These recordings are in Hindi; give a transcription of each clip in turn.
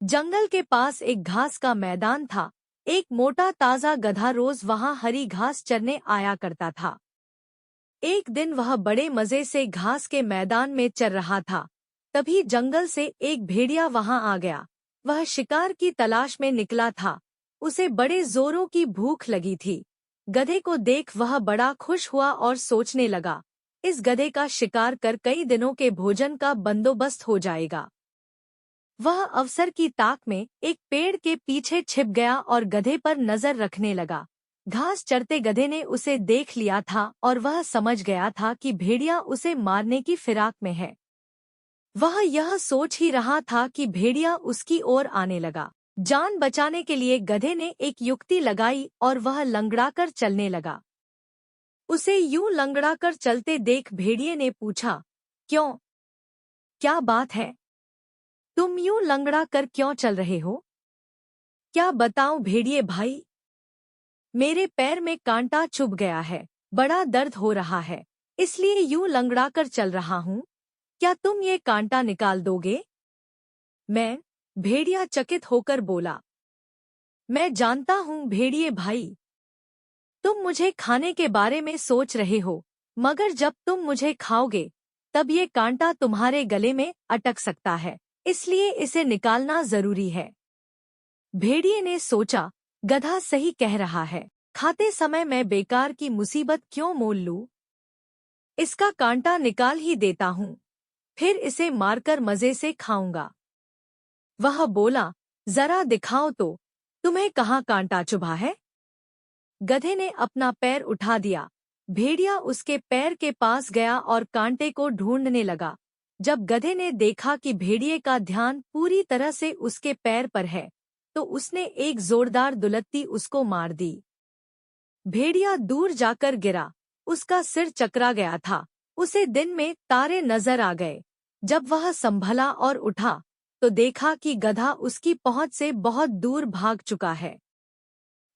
जंगल के पास एक घास का मैदान था। एक मोटा ताजा गधा रोज वहां हरी घास चरने आया करता था। एक दिन वह बड़े मजे से घास के मैदान में चर रहा था। तभी जंगल से एक भेड़िया वहां आ गया। वह शिकार की तलाश में निकला था। उसे बड़े जोरों की भूख लगी थी। गधे को देख वह बड़ा खुश हुआ और सोचने लगा, इस गधे का शिकार कर कई दिनों के भोजन का बंदोबस्त हो जाएगा। वह अवसर की ताक में एक पेड़ के पीछे छिप गया और गधे पर नजर रखने लगा। घास चरते गधे ने उसे देख लिया था और वह समझ गया था कि भेड़िया उसे मारने की फिराक में है। वह यह सोच ही रहा था कि भेड़िया उसकी ओर आने लगा। जान बचाने के लिए गधे ने एक युक्ति लगाई और वह लंगड़ाकर चलने लगा। उसे यूं लंगड़ाकर चलते देख भेड़िए ने पूछा, क्यों, क्या बात है? तुम यूं लंगड़ा कर क्यों चल रहे हो? क्या बताऊं भेड़िए भाई, मेरे पैर में कांटा चुभ गया है, बड़ा दर्द हो रहा है, इसलिए यूं लंगड़ा कर चल रहा हूँ। क्या तुम ये कांटा निकाल दोगे? मैं, भेड़िया चकित होकर बोला। मैं जानता हूँ भेड़िए भाई, तुम मुझे खाने के बारे में सोच रहे हो, मगर जब तुम मुझे खाओगे तब ये कांटा तुम्हारे गले में अटक सकता है, इसलिए इसे निकालना जरूरी है। भेड़िए ने सोचा, गधा सही कह रहा है, खाते समय मैं बेकार की मुसीबत क्यों मोल लूं? इसका कांटा निकाल ही देता हूँ, फिर इसे मारकर मजे से खाऊंगा। वह बोला, जरा दिखाओ तो, तुम्हें कहाँ कांटा चुभा है? गधे ने अपना पैर उठा दिया। भेड़िया उसके पैर के पास गया और कांटे को ढूंढने लगा। जब गधे ने देखा कि भेड़िए का ध्यान पूरी तरह से उसके पैर पर है, तो उसने एक जोरदार दुलत्ती उसको मार दी। भेड़िया दूर जाकर गिरा, उसका सिर चकरा गया था। उसे दिन में तारे नजर आ गए। जब वह संभला और उठा, तो देखा कि गधा उसकी पहुंच से बहुत दूर भाग चुका है।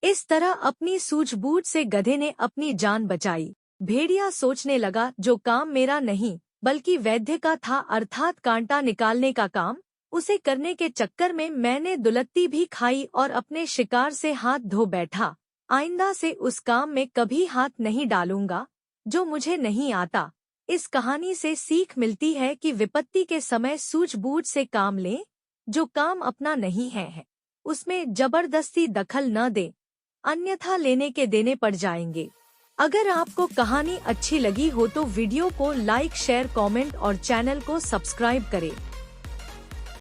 इस तरह अपनी सूझबूझ से गधे ने अपनी जान बचाई। भेड़िया सोचने लगा, जो काम मेरा नहीं बल्कि वैद्य का था, अर्थात कांटा निकालने का काम, उसे करने के चक्कर में मैंने दुलत्ती भी खाई और अपने शिकार से हाथ धो बैठा। आइंदा से उस काम में कभी हाथ नहीं डालूंगा जो मुझे नहीं आता। इस कहानी से सीख मिलती है कि विपत्ति के समय सूझबूझ से काम लें। जो काम अपना नहीं है उसमें जबरदस्ती दखल न दें, अन्यथा लेने के देने पड़ जाएंगे। अगर आपको कहानी अच्छी लगी हो तो वीडियो को लाइक, शेयर, कमेंट और चैनल को सब्सक्राइब करें।